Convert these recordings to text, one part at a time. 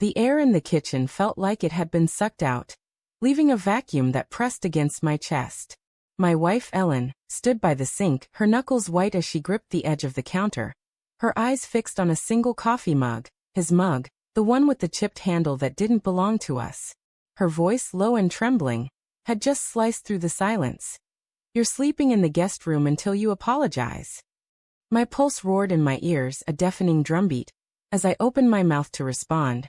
The air in the kitchen felt like it had been sucked out, leaving a vacuum that pressed against my chest. My wife Ellen stood by the sink, her knuckles white as she gripped the edge of the counter, her eyes fixed on a single coffee mug, his mug, the one with the chipped handle that didn't belong to us. Her voice, low and trembling, had just sliced through the silence. "You're sleeping in the guest room until you apologize." My pulse roared in my ears, a deafening drumbeat, as I opened my mouth to respond.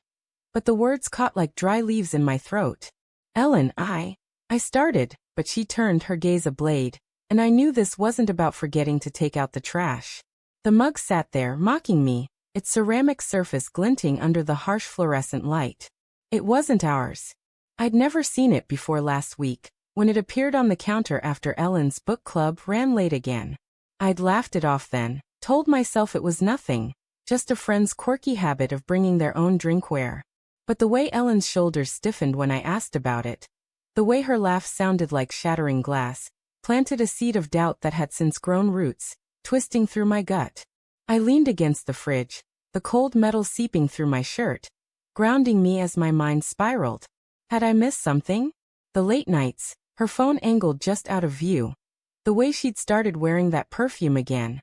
But the words caught like dry leaves in my throat. "Ellen, I started," but she turned, her gaze ablaze, and I knew this wasn't about forgetting to take out the trash. The mug sat there, mocking me, its ceramic surface glinting under the harsh fluorescent light. It wasn't ours. I'd never seen it before last week, when it appeared on the counter after Ellen's book club ran late again. I'd laughed it off then, told myself it was nothing, just a friend's quirky habit of bringing their own drinkware. But the way Ellen's shoulders stiffened when I asked about it, the way her laugh sounded like shattering glass, planted a seed of doubt that had since grown roots, twisting through my gut. I leaned against the fridge, the cold metal seeping through my shirt, grounding me as my mind spiraled. Had I missed something? The late nights, her phone angled just out of view. The way she'd started wearing that perfume again.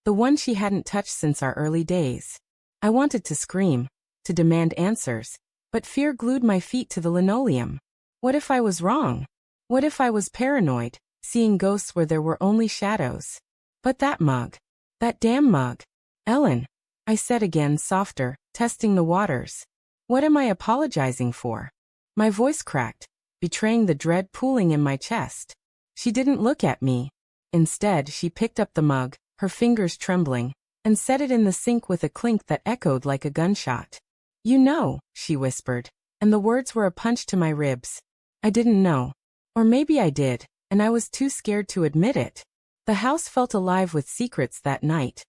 The one she hadn't touched since our early days. I wanted to scream, to demand answers, but fear glued my feet to the linoleum. What if I was wrong? What if I was paranoid, seeing ghosts where there were only shadows? But that mug. That damn mug. "Ellen," I said again, softer, testing the waters. "What am I apologizing for?" My voice cracked, betraying the dread pooling in my chest. She didn't look at me. Instead, she picked up the mug, her fingers trembling, and set it in the sink with a clink that echoed like a gunshot. "You know," she whispered, and the words were a punch to my ribs. I didn't know. Or maybe I did, and I was too scared to admit it. The house felt alive with secrets that night.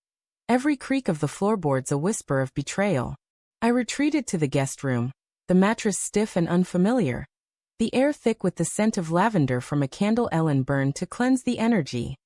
Every creak of the floorboards a whisper of betrayal. I retreated to the guest room, the mattress stiff and unfamiliar, the air thick with the scent of lavender from a candle Ellen burned to cleanse the energy.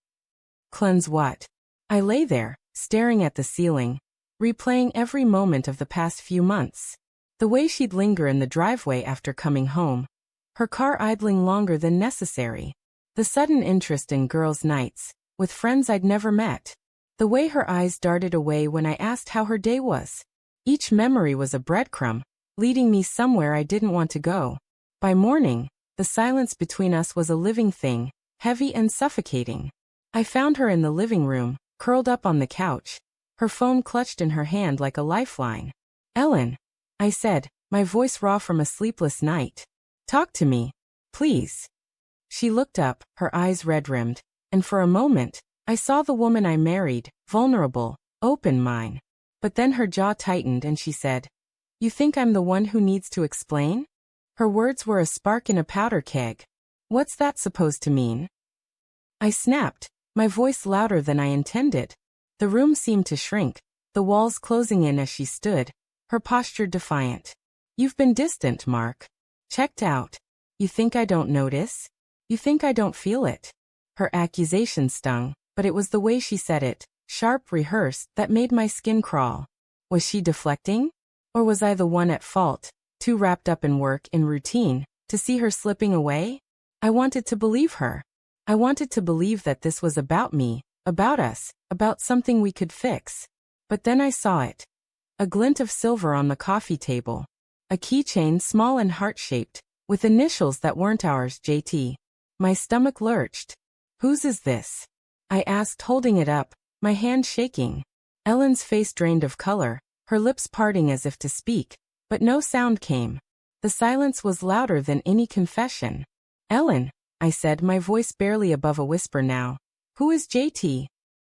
Cleanse what? I lay there, staring at the ceiling, replaying every moment of the past few months. The way she'd linger in the driveway after coming home, her car idling longer than necessary, the sudden interest in girls' nights, with friends I'd never met, the way her eyes darted away when I asked how her day was. Each memory was a breadcrumb, leading me somewhere I didn't want to go. By morning, the silence between us was a living thing, heavy and suffocating. I found her in the living room, curled up on the couch, her phone clutched in her hand like a lifeline. "Ellen," I said, my voice raw from a sleepless night. "Talk to me, please." She looked up, her eyes red-rimmed, and for a moment, I saw the woman I married, vulnerable, open mine. But then her jaw tightened and she said, "You think I'm the one who needs to explain?" Her words were a spark in a powder keg. "What's that supposed to mean?" I snapped, my voice louder than I intended. The room seemed to shrink, the walls closing in as she stood, her posture defiant. "You've been distant, Mark. Checked out. You think I don't notice? You think I don't feel it?" Her accusation stung, but it was the way she said it, sharp, rehearsed, that made my skin crawl. Was she deflecting? Or was I the one at fault, too wrapped up in work, in routine, to see her slipping away? I wanted to believe her. I wanted to believe that this was about me, about us, about something we could fix. But then I saw it. A glint of silver on the coffee table. A keychain, small and heart-shaped, with initials that weren't ours, JT. My stomach lurched. "Whose is this?" I asked, holding it up, my hand shaking. Ellen's face drained of color, her lips parting as if to speak, but no sound came. The silence was louder than any confession. "Ellen," I said, my voice barely above a whisper now. "Who is JT?"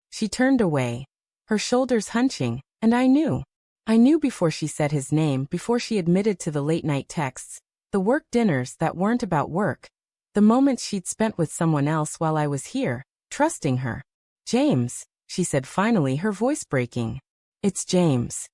She turned away, her shoulders hunching, and I knew. I knew before she said his name, before she admitted to the late-night texts, the work dinners that weren't about work, the moments she'd spent with someone else while I was here, trusting her. "James," she said finally, her voice breaking. "It's James."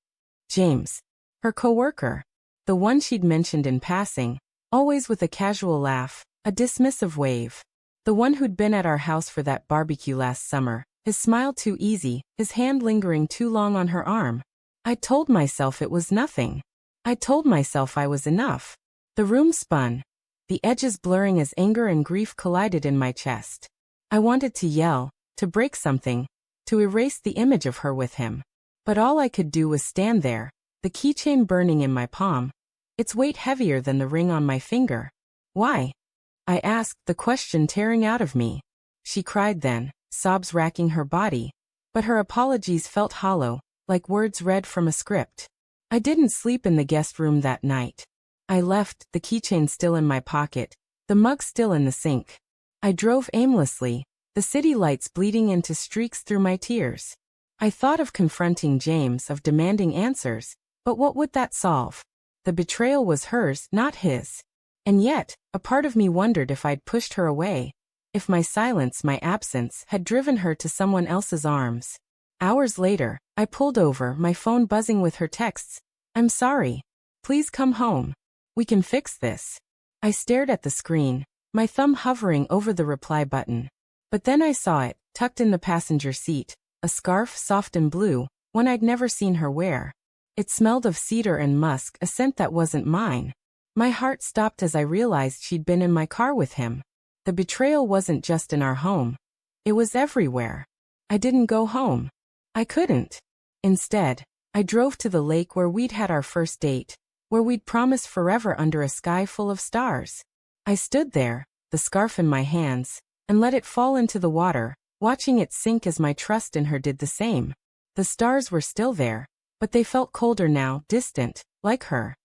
James. Her coworker. The one she'd mentioned in passing, always with a casual laugh, a dismissive wave. The one who'd been at our house for that barbecue last summer, his smile too easy, his hand lingering too long on her arm. I told myself it was nothing. I told myself I was enough. The room spun, the edges blurring as anger and grief collided in my chest. I wanted to yell, to break something, to erase the image of her with him. But all I could do was stand there, the keychain burning in my palm, its weight heavier than the ring on my finger. Why? I asked, the question tearing out of me. She cried then, sobs racking her body. But her apologies felt hollow, like words read from a script. I didn't sleep in the guest room that night. I left, the keychain still in my pocket, the mug still in the sink. I drove aimlessly, the city lights bleeding into streaks through my tears. I thought of confronting James, of demanding answers, but what would that solve? The betrayal was hers, not his. And yet, a part of me wondered if I'd pushed her away, if my silence, my absence, had driven her to someone else's arms. Hours later, I pulled over, my phone buzzing with her texts. I'm sorry. Please come home. We can fix this. I stared at the screen, my thumb hovering over the reply button. But then I saw it, tucked in the passenger seat, a scarf soft and blue, one I'd never seen her wear. It smelled of cedar and musk, a scent that wasn't mine. My heart stopped as I realized she'd been in my car with him. The betrayal wasn't just in our home. It was everywhere. I didn't go home. I couldn't. Instead, I drove to the lake where we'd had our first date, where we'd promised forever under a sky full of stars. I stood there, the scarf in my hands, and let it fall into the water, watching it sink as my trust in her did the same. The stars were still there, but they felt colder now, distant, like her.